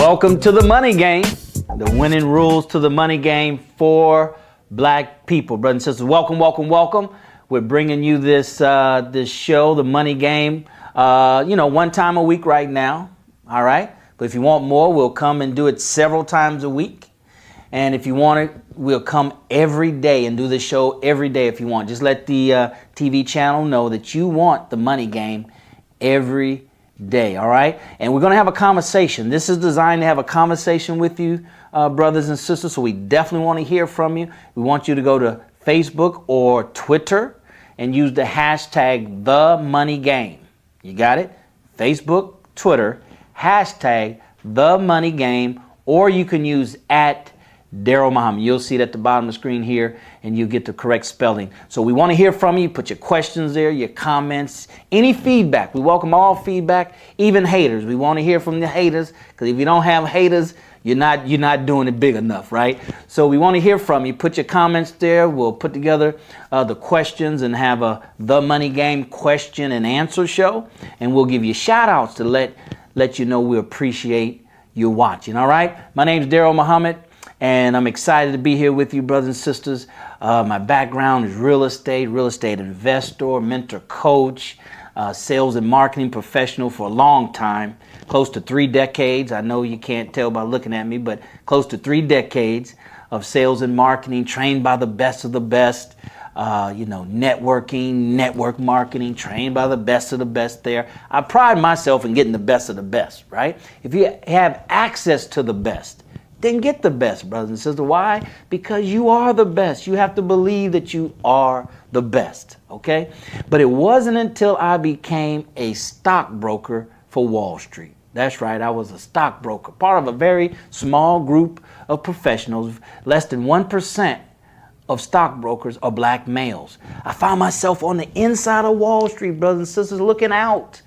Welcome to the money game, the winning rules to the money game for black people. Brothers and sisters, welcome, welcome, welcome. We're bringing you this show, the money game, one time a week right now, all right? But if you want more, we'll come and do it several times a week. And if you want it, we'll come every day and do the show every day if you want. Just let the TV channel know that you want the money game every day, all right? And we're going to have a conversation. This is designed to have a conversation with you, brothers and sisters, so we definitely want to hear from you. We want you to go to Facebook or Twitter and use the hashtag #TheMoneyGame. You got it? Facebook, Twitter, hashtag #TheMoneyGame, or you can use @Daryl Muhammad. You'll see it at the bottom of the screen here, and you'll get the correct spelling. So we want to hear from you. Put your questions there, your comments, any feedback. We welcome all feedback, even haters. We want to hear from the haters, because if you don't have haters, you're not doing it big enough, right? So we want to hear from you. Put your comments there. We'll put together the questions and have The Money Game question and answer show, and we'll give you shout outs to let you know we appreciate you watching. All right, my name's Daryl Muhammad, and I'm excited to be here with you, brothers and sisters. My background is real estate investor, mentor, coach, sales and marketing professional for a long time, close to 3 decades. I know you can't tell by looking at me, but close to 3 decades of sales and marketing, trained by the best of the best, networking, network marketing, trained by the best of the best there. I pride myself in getting the best of the best, right? If you have access to the best, then get the best, brothers and sisters. Why? Because you are the best. You have to believe that you are the best, okay? But it wasn't until I became a stockbroker for Wall Street. That's right, I was a stockbroker, part of a very small group of professionals. Less than 1% of stockbrokers are black males. I found myself on the inside of Wall Street, brothers and sisters, looking out,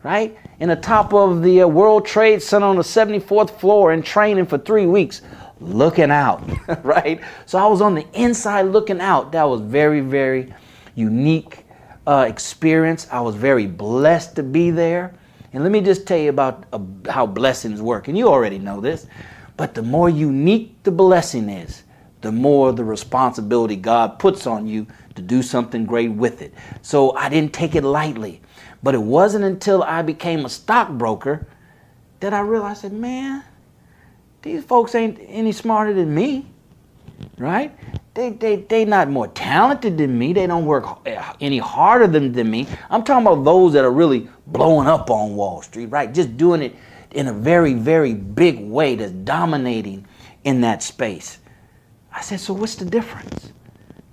right? In the top of the World Trade Center on the 74th floor and training for 3 weeks, looking out, right? So I was on the inside looking out. That was very, very unique experience. I was very blessed to be there. And let me just tell you about how blessings work. And you already know this, but the more unique the blessing is, the more the responsibility God puts on you to do something great with it. So I didn't take it lightly. But it wasn't until I became a stockbroker that I realized that, man, these folks ain't any smarter than me, right? They not more talented than me. They don't work any harder than me. I'm talking about those that are really blowing up on Wall Street, right? Just doing it in a very, very big way that's dominating in that space. I said, so what's the difference?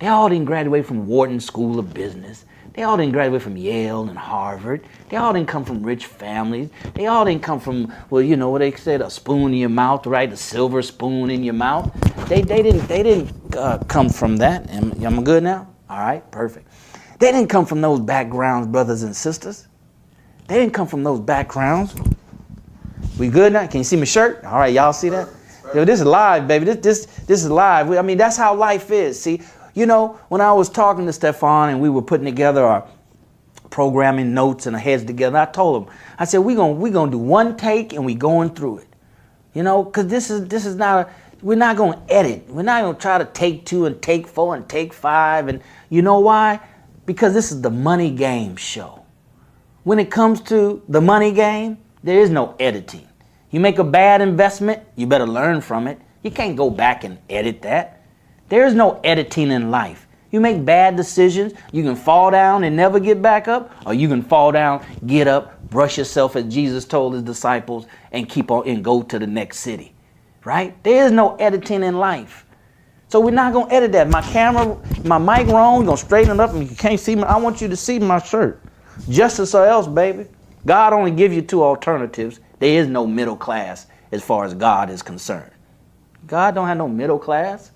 They all didn't graduate from Wharton School of Business. They all didn't graduate from Yale and Harvard. They all didn't come from rich families. They all didn't come from, well, you know what they said, a spoon in your mouth, right? A silver spoon in your mouth. They didn't come from that. Am I good now? All right, perfect. They didn't come from those backgrounds, brothers and sisters. They didn't come from those backgrounds. We good now? Can you see my shirt? All right, y'all see that? Yo, this is live, baby. This is live. I mean, that's how life is. See. You know, when I was talking to Stefan and we were putting together our programming notes and our heads together, I told him, I said, we're gonna do one take and we going through it. You know, because this is not, we're not going to edit. We're not going to try to take 2 and take 4 and take 5. And you know why? Because this is the money game show. When it comes to the money game, there is no editing. You make a bad investment, you better learn from it. You can't go back and edit that. There is no editing in life. You make bad decisions, you can fall down and never get back up, or you can fall down, get up, brush yourself as Jesus told his disciples, and keep on and go to the next city, right? There is no editing in life. So we're not going to edit that. My camera, my mic wrong, we're going to straighten it up, and you can't see me. I want you to see my shirt. Justice or else, baby. God only gives you 2 alternatives. There is no middle class as far as God is concerned. God don't have no middle class.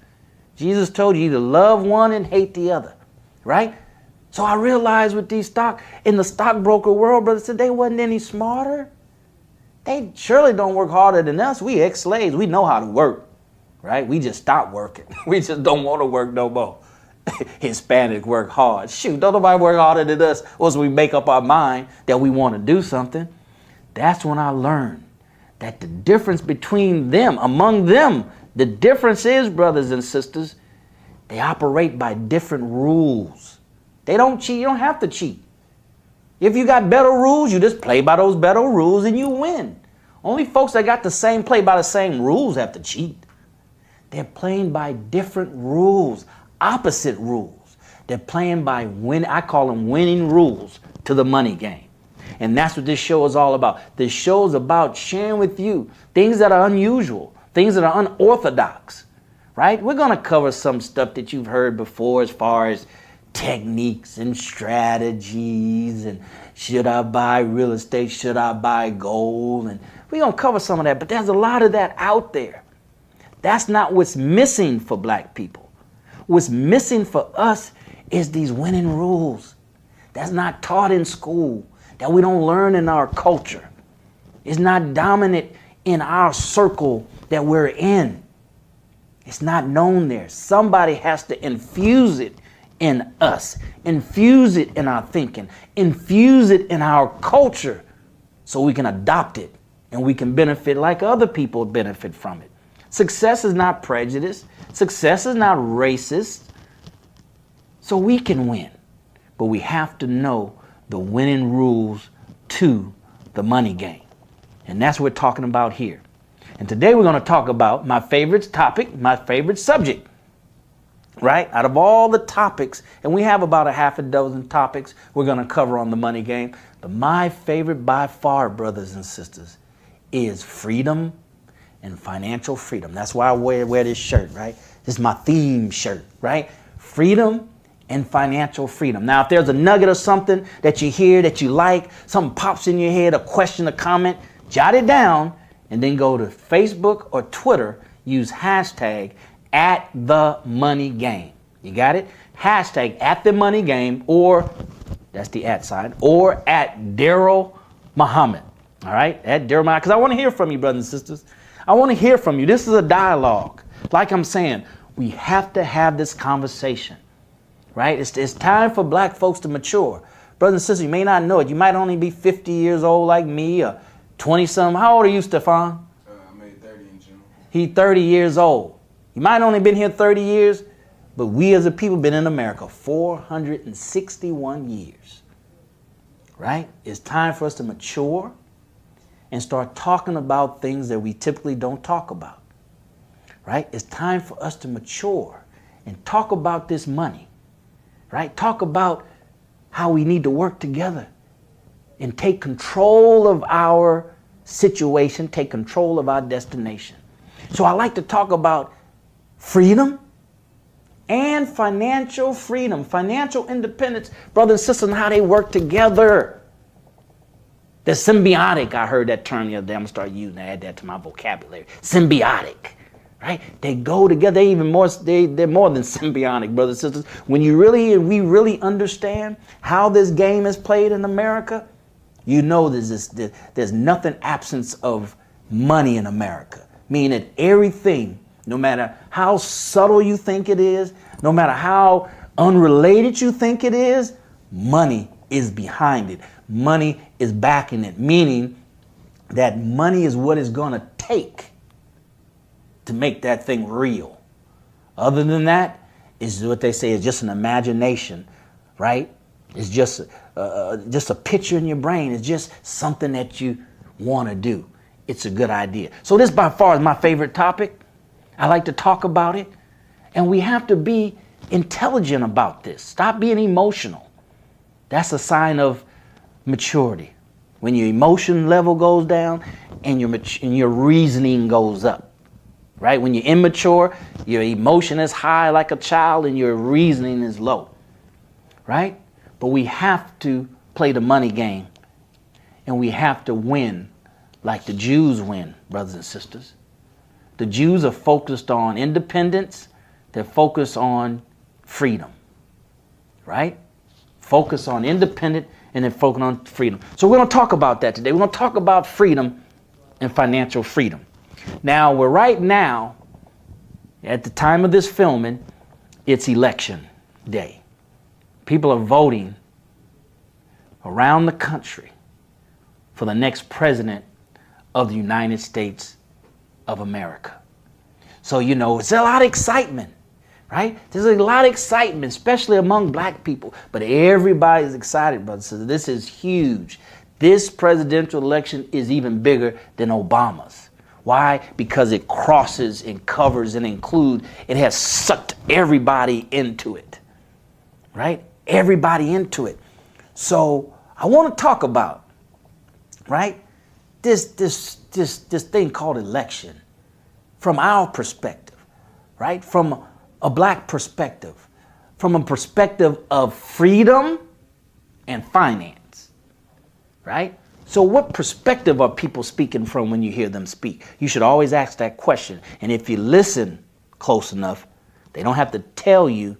Jesus told you to love one and hate the other, right? So I realized with these in the stockbroker world, brother, said they wasn't any smarter. They surely don't work harder than us. We ex-slaves, we know how to work, right? We just stopped working. We just don't want to work no more. Hispanic work hard. Shoot, don't nobody work harder than us once we make up our mind that we want to do something. That's when I learned that the difference between them, among them, the difference is, brothers and sisters, they operate by different rules. They don't cheat. You don't have to cheat. If you got better rules, you just play by those better rules and you win. Only folks that got play by the same rules have to cheat. They're playing by different rules, opposite rules. They're playing by I call them winning rules to the money game. And that's what this show is all about. This show is about sharing with you things that are unusual, things that are unorthodox, right? We're going to cover some stuff that you've heard before as far as techniques and strategies and should I buy real estate, should I buy gold? And we're going to cover some of that, but there's a lot of that out there. That's not what's missing for black people. What's missing for us is these winning rules. That's not taught in school, that we don't learn in our culture. It's not dominant in our circle that we're in. It's not known there. Somebody has to infuse it in us, infuse it in our thinking, infuse it in our culture so we can adopt it and we can benefit like other people benefit from it. Success is not prejudice. Success is not racist. So we can win, but we have to know the winning rules to the money game. And that's what we're talking about here. And today we're going to talk about my favorite topic, my favorite subject, right? Out of all the topics, and we have about a half a dozen topics we're going to cover on the money game, but my favorite by far, brothers and sisters, is freedom and financial freedom. That's why I wear this shirt, right? This is my theme shirt, right? Freedom and financial freedom. Now, if there's a nugget or something that you hear that you like, something pops in your head, a question, a comment, jot it down and then go to Facebook or Twitter, use hashtag @TheMoneyGame. You got it? Hashtag @TheMoneyGame, or that's the @ sign, or @Daryl Muhammad. All right? @Daryl Muhammad, because I want to hear from you, brothers and sisters. I want to hear from you. This is a dialogue. Like I'm saying, we have to have this conversation, right? It's time for black folks to mature. Brothers and sisters, you may not know it. You might only be 50 years old like me or 20-something. How old are you, Stefan? I made 30 in June. He's 30 years old. You might only been here 30 years, but we as a people been in America 461 years, right? It's time for us to mature and start talking about things that we typically don't talk about, right? It's time for us to mature and talk about this money, right? Talk about how we need to work together and take control of our situation, take control of our destination. So I like to talk about freedom and financial freedom, financial independence, brothers and sisters, and how they work together. They're symbiotic. I heard that term the other day. I'm going to start using that, add that to my vocabulary. Symbiotic, right? They go together. They're more than symbiotic, brothers and sisters. When we really understand how this game is played in America, you know there's nothing absence of money in America. Meaning that everything, no matter how subtle you think it is, no matter how unrelated you think it is, money is behind it. Money is backing it, meaning that money is what it's going to take to make that thing real. Other than that, it's what they say is just an imagination, right? It's just a picture in your brain. It's just something that you want to do. It's a good idea. So this by far is my favorite topic. I like to talk about it. And we have to be intelligent about this. Stop being emotional. That's a sign of maturity. When your emotion level goes down and your reasoning goes up, right? When you're immature, your emotion is high like a child and your reasoning is low, right? But we have to play the money game and we have to win like the Jews win, brothers and sisters. The Jews are focused on independence. They're focused on freedom, right? Focus on independent and then focus on freedom. So we're going to talk about that today. We're going to talk about freedom and financial freedom. Now, we're right now, at the time of this filming, it's election day. People are voting around the country for the next president of the United States of America. So, it's a lot of excitement, right? There's a lot of excitement, especially among black people. But everybody's excited, brothers. So this is huge. This presidential election is even bigger than Obama's. Why? Because it crosses and covers and includes. It has sucked everybody into it, right? Everybody into it. So I want to talk about, right, this thing called election from our perspective, right? From a black perspective, from a perspective of freedom and finance, right? So what perspective are people speaking from when you hear them speak? You should always ask that question. And if you listen close enough, they don't have to tell you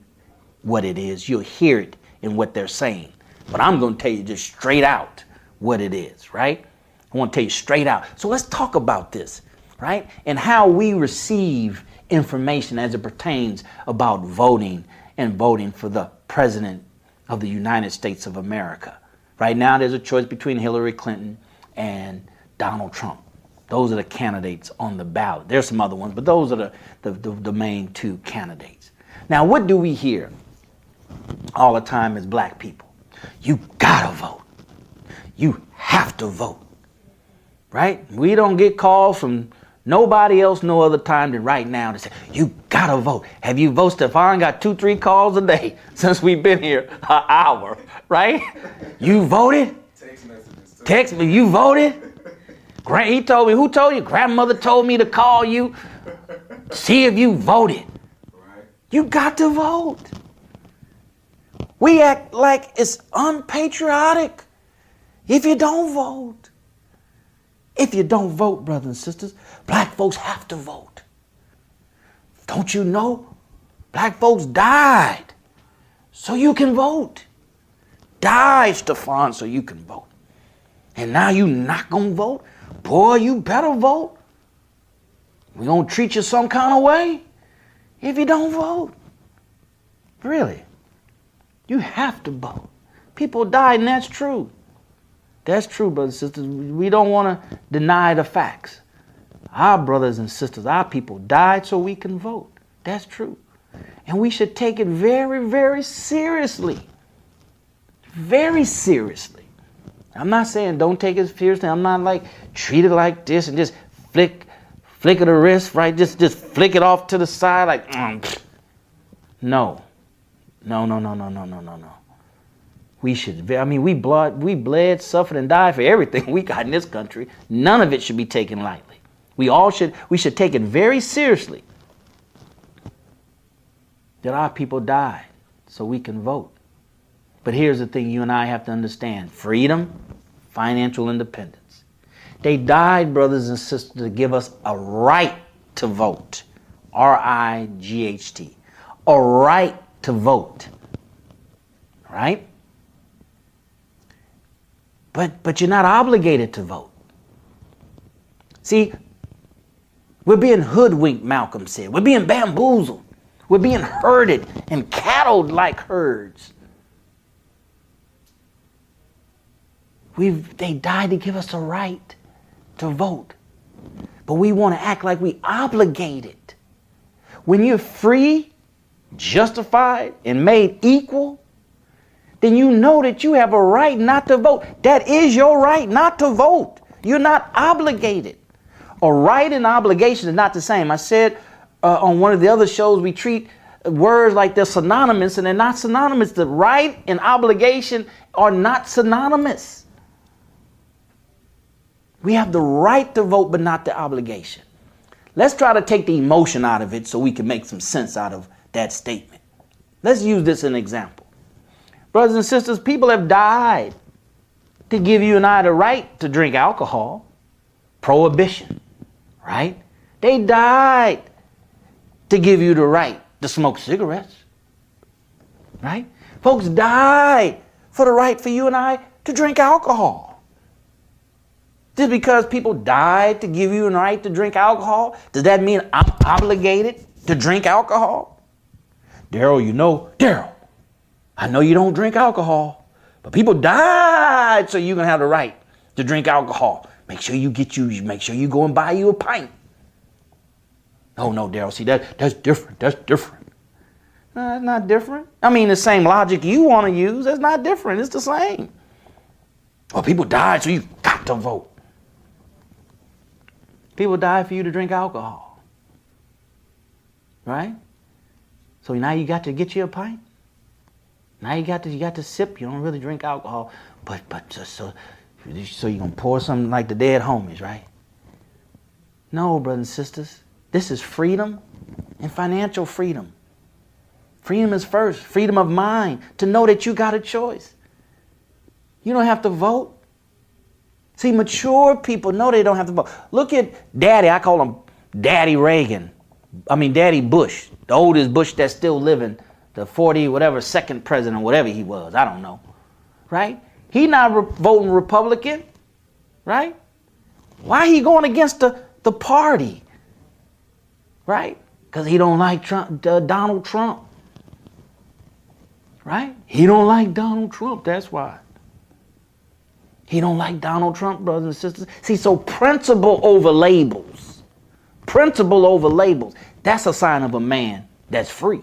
what it is. You'll hear it in what they're saying. But I'm going to tell you just straight out what it is, right? I want to tell you straight out. So let's talk about this, right? And how we receive information as it pertains about voting and voting for the president of the United States of America. Right now, there's a choice between Hillary Clinton and Donald Trump. Those are the candidates on the ballot. There's some other ones, but those are the main two candidates. Now, what do we hear all the time as black people? You gotta vote. You have to vote, right? We don't get calls from nobody else no other time than right now to say, you gotta vote. Have you voted? Stefan got 2-3 calls a day since we've been here an hour, right? You voted? Text messages. Text me, you voted? He told me, who told you? Grandmother told me to call you, see if you voted. Right. You got to vote. We act like it's unpatriotic if you don't vote. If you don't vote, brothers and sisters, black folks have to vote. Don't you know? Black folks died so you can vote. Died, Stefan, so you can vote. And now you not gonna vote? Boy, you better vote. We gonna treat you some kind of way if you don't vote. Really. You have to vote. People died, and that's true. That's true, brothers and sisters. We don't want to deny the facts. Our brothers and sisters, our people died so we can vote. That's true. And we should take it very, very seriously. Very seriously. I'm not saying don't take it seriously. I'm not like treat it like this and just flick of the wrist, right? Just flick it off to the side like, No. No. We should, we bled, suffered, and died for everything we got in this country. None of it should be taken lightly. We should take it very seriously that our people died so we can vote. But here's the thing you and I have to understand. Freedom, financial independence. They died, brothers and sisters, to give us a right to vote. R-I-G-H-T. A right to vote. Right? But you're not obligated to vote. See, we're being hoodwinked, Malcolm said. We're being bamboozled. We're being herded and cattled like herds. They died to give us a right to vote. But we want to act like we obligated. When you're free, justified, and made equal, then you know that you have a right not to vote. That is your right not to vote. You're not obligated. A right and obligation is not the same. I said on one of the other shows, we treat words like they're synonymous, and they're not synonymous. The right and obligation are not synonymous. We have the right to vote, but not the obligation. Let's try to take the emotion out of it so we can make some sense out of that statement. Let's use this as an example. Brothers and sisters, people have died to give you and I the right to drink alcohol. Prohibition, right? They died to give you the right to smoke cigarettes, right? Folks died for the right for you and I to drink alcohol. Just because people died to give you the right to drink alcohol, does that mean I'm obligated to drink alcohol? Daryl, I know you don't drink alcohol, but people died so you can have the right to drink alcohol. Make sure you go and buy you a pint. Oh no, Daryl, see that's different. That's different. No, it's not different. I mean, the same logic you want to use, that's not different. It's the same. Well, people died, so you got to vote. People died for you to drink alcohol. Right? So now you got to get you a pint. Now you got to sip. You don't really drink alcohol, but so you're gonna pour something like the dead homies, right? No, brothers and sisters. This is freedom and financial freedom. Freedom is first. Freedom of mind to know that you got a choice. You don't have to vote. See, mature people know they don't have to vote. Look at Daddy. I call him Daddy Reagan. Daddy Bush, the oldest Bush that's still living, the second president, whatever he was. I don't know. Right? He not voting Republican. Right? Why he going against the party? Right? Because he don't like Donald Trump. Right? He don't like Donald Trump. That's why. He don't like Donald Trump, brothers and sisters. See, so principle over labels. Principle over labels. That's a sign of a man that's free.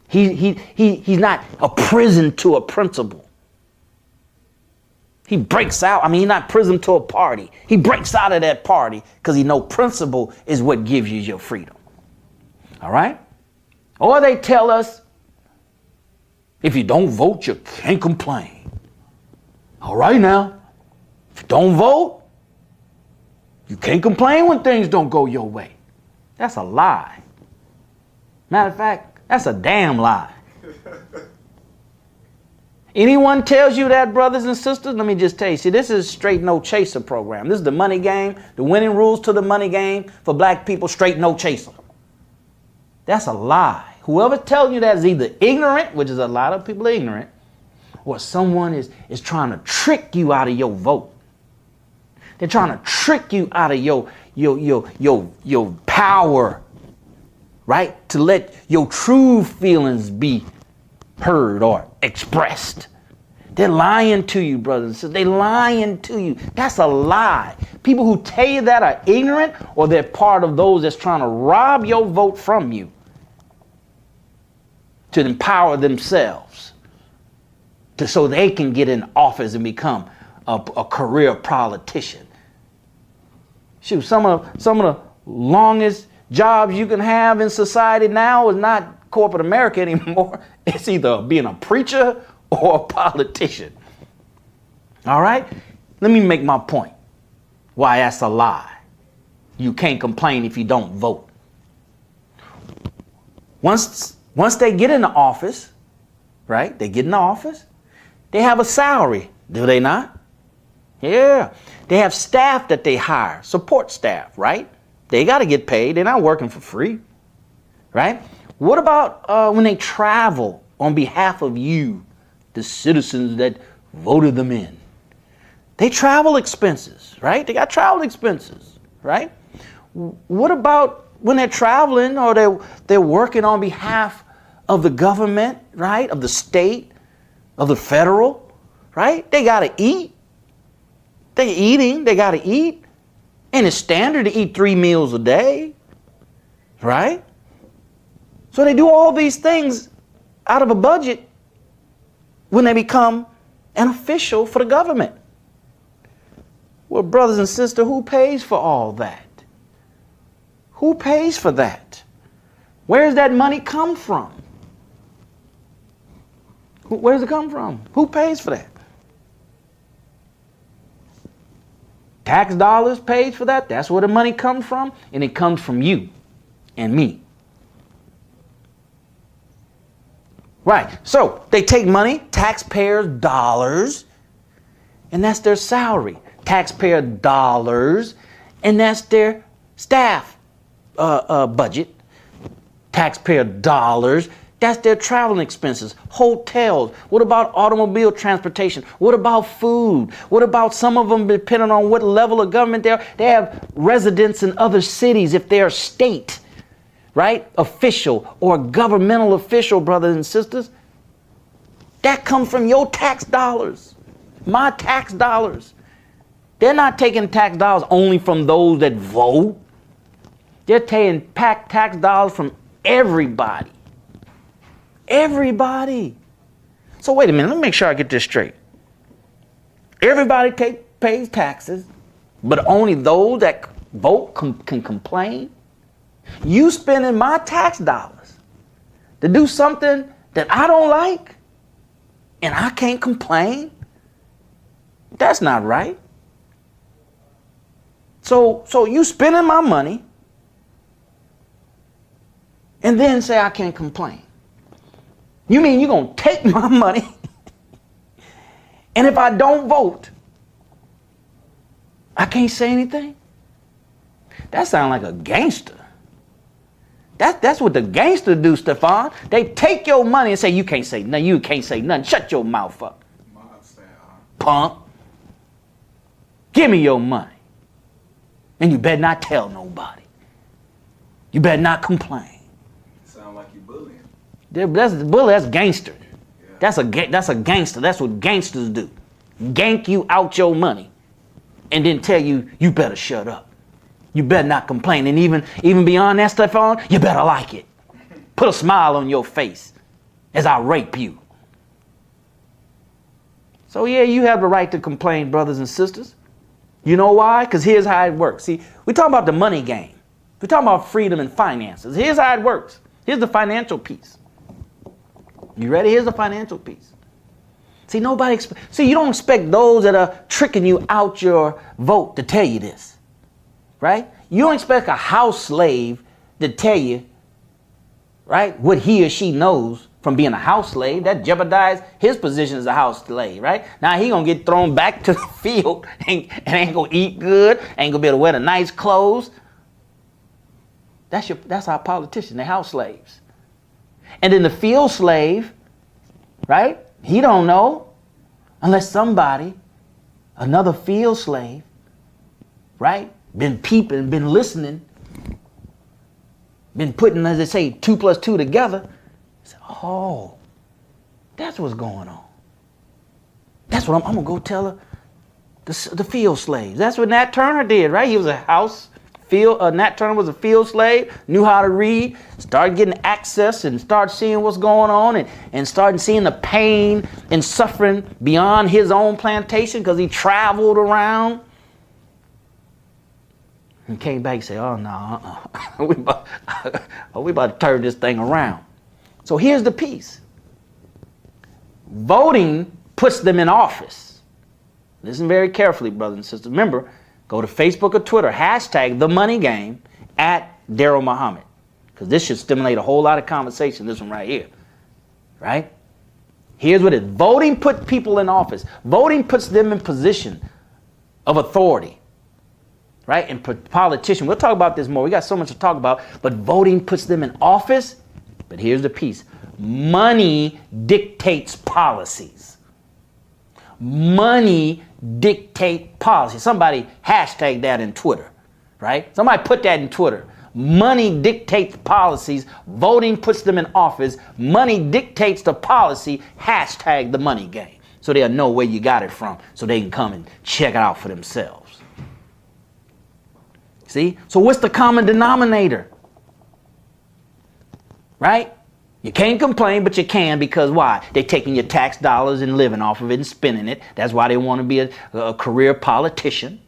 He's not a prison to a principle. He breaks out. He's not prison to a party. He breaks out of that party because he knows principle is what gives you your freedom. All right? Or they tell us, if you don't vote, you can't complain. All right now, if you don't vote, you can't complain when things don't go your way. That's a lie. Matter of fact, that's a damn lie. Anyone tells you that, brothers and sisters, let me just tell you, see, this is straight no chaser program. This is the money game, the winning rules to the money game for black people, straight no chaser. That's a lie. Whoever tells you that is either ignorant, which is a lot of people are ignorant, or someone is trying to trick you out of your vote. They're trying to trick you out of your power, right? To let your true feelings be heard or expressed. They're lying to you, brothers and sisters. They're lying to you. That's a lie. People who tell you that are ignorant, or they're part of those that's trying to rob your vote from you to empower themselves, so they can get in office and become a career politician. Shoot, some of the longest jobs you can have in society now is not corporate America anymore. It's either being a preacher or a politician. All right? Let me make my point. Why that's a lie. You can't complain if you don't vote. Once they get in the office, right? They get in the office. They have a salary, do they not? Yeah. They have staff that they hire, support staff, right? They got to get paid. They're not working for free, right? What about when they travel on behalf of you, the citizens that voted them in? They travel expenses, right? They got travel expenses, right? What about when they're traveling or they're working on behalf of the government, right? Of the state, of the federal, right? They got to eat. They're eating. They got to eat. And it's standard to eat 3 meals a day, right? So they do all these things out of a budget when they become an official for the government. Well, brothers and sisters, who pays for all that? Who pays for that? Where does that money come from? Where does it come from? Who pays for that? Tax dollars pays for that. That's where the money comes from. And it comes from you and me. Right. So they take money, taxpayers' dollars, and that's their salary. Taxpayer dollars, and that's their staff budget. Taxpayer dollars, that's their traveling expenses, hotels. What about automobile transportation? What about food? What about some of them, depending on what level of government they are? They have residents in other cities if they're state, right? Official or governmental official, brothers and sisters. That comes from your tax dollars, my tax dollars. They're not taking tax dollars only from those that vote. They're taking tax dollars from everybody. Everybody. So wait a minute, let me make sure I get this straight. Everybody pays taxes, but only those that vote can complain? You spending my tax dollars to do something that I don't like, and I can't complain? That's not right. So you spending my money and then say I can't complain. You mean you're going to take my money and if I don't vote, I can't say anything? That sounds like a gangster. That's what the gangsters do, Stefan. They take your money and say you can't say nothing. You can't say nothing. Shut your mouth up. Punk. Give me your money. And you better not tell nobody. You better not complain. Sound like you bullying. That's gangster. Yeah. That's a gangster. That's what gangsters do. Gank you out your money and then tell you better shut up. You better not complain. And even beyond that, Stefan, you better like it. Put a smile on your face as I rape you. So yeah, you have the right to complain, brothers and sisters. You know why? Because here's how it works. See, we're talking about the money game. We're talking about freedom and finances. Here's how it works. Here's the financial piece. You ready? Here's the financial piece. See, you don't expect those that are tricking you out your vote to tell you this, right? You don't expect a house slave to tell you, right, what he or she knows from being a house slave. That jeopardizes his position as a house slave, right? Now he gonna get thrown back to the field and ain't gonna eat good, ain't gonna be able to wear the nice clothes. That's our politicians, they're house slaves. And then the field slave, right? He don't know unless somebody, another field slave, right, been peeping, been listening, been putting, as they say, 2 + 2 together. Oh, that's what's going on. That's what I'm going to go tell her, the field slaves. That's what Nat Turner did, right? He was Nat Turner was a field slave, knew how to read, started getting access and started seeing what's going on and started seeing the pain and suffering beyond his own plantation because he traveled around. And came back and said, oh, no, we about to turn this thing around. So here's the piece. Voting puts them in office. Listen very carefully, brothers and sisters. Remember, go to Facebook or Twitter, #TheMoneyGame @Daryl Muhammad. Because this should stimulate a whole lot of conversation, this one right here. Right? Here's what it is. Voting puts people in office. Voting puts them in position of authority. Right? And politicians, we'll talk about this more. We got so much to talk about. But voting puts them in office. But here's the piece. Money dictates policies. Money dictates policy. Somebody hashtag that in Twitter, right? Somebody put that in Twitter. Money dictates policies. Voting puts them in office. Money dictates the policy. Hashtag the money game. So they'll know where you got it from so they can come and check it out for themselves. See? So what's the common denominator? Right? You can't complain, but you can because why? They're taking your tax dollars and living off of it and spending it. That's why they want to be a career politician.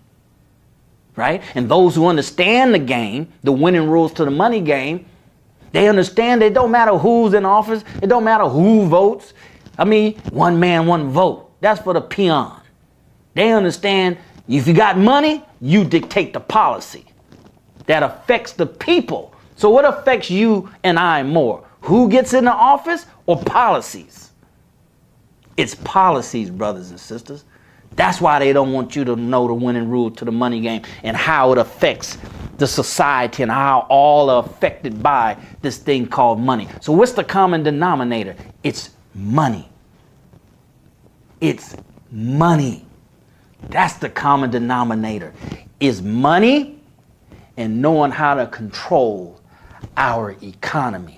Right? And those who understand the game, the winning rules to the money game, they understand it don't matter who's in office. It don't matter who votes. I mean, one man, one vote. That's for the peon. They understand if you got money, you dictate the policy that affects the people. So what affects you and I more? Who gets in the office or policies? It's policies, brothers and sisters. That's why they don't want you to know the winning rule to the money game and how it affects the society and how all are affected by this thing called money. So what's the common denominator? It's money. It's money. That's the common denominator. Is money and knowing how to control our economy.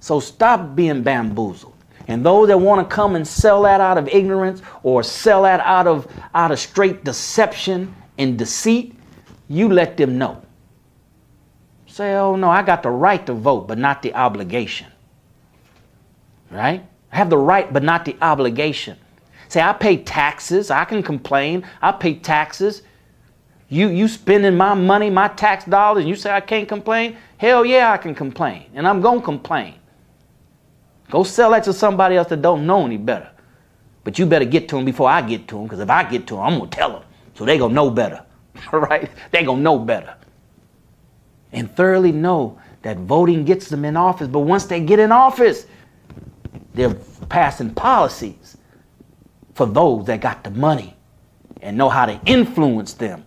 So stop being bamboozled. And those that want to come and sell that out of ignorance or sell that out of straight deception and deceit, you let them know. Say, oh no, I got the right to vote, but not the obligation. Right? I have the right, but not the obligation. Say, I pay taxes. I can complain. I pay taxes. You spending my money, my tax dollars, and you say I can't complain? Hell yeah, I can complain. And I'm going to complain. Go sell that to somebody else that don't know any better. But you better get to them before I get to them, because if I get to them, I'm going to tell them. So they going to know better. All right? They going to know better. And thoroughly know that voting gets them in office. But once they get in office, they're passing policies for those that got the money and know how to influence them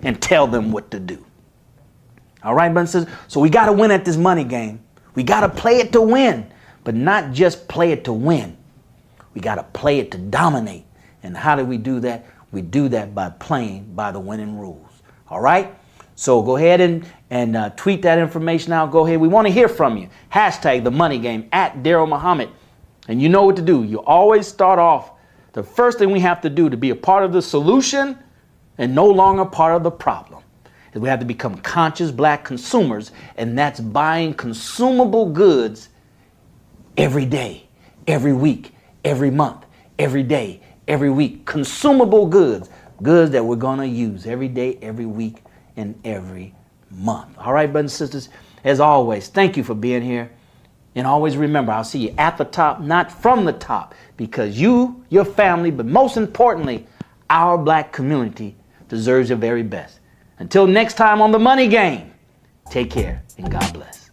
and tell them what to do. All right, brothers and sisters? So we got to win at this money game. We got to play it to win, but not just play it to win. We got to play it to dominate. And how do we do that? We do that by playing by the winning rules. All right? So go ahead and tweet that information out. Go ahead. We want to hear from you. Hashtag the money game at Daryl Muhammad. And you know what to do. You always start off. The first thing we have to do to be a part of the solution and no longer part of the problem is we have to become conscious black consumers, and that's buying consumable goods every day, every week, every month, every day, every week. Consumable goods, goods that we're going to use every day, every week, and every month. All right, brothers and sisters, as always, thank you for being here. And always remember, I'll see you at the top, not from the top, because you, your family, but most importantly, our black community deserves your very best. Until next time on The Money Game, take care and God bless.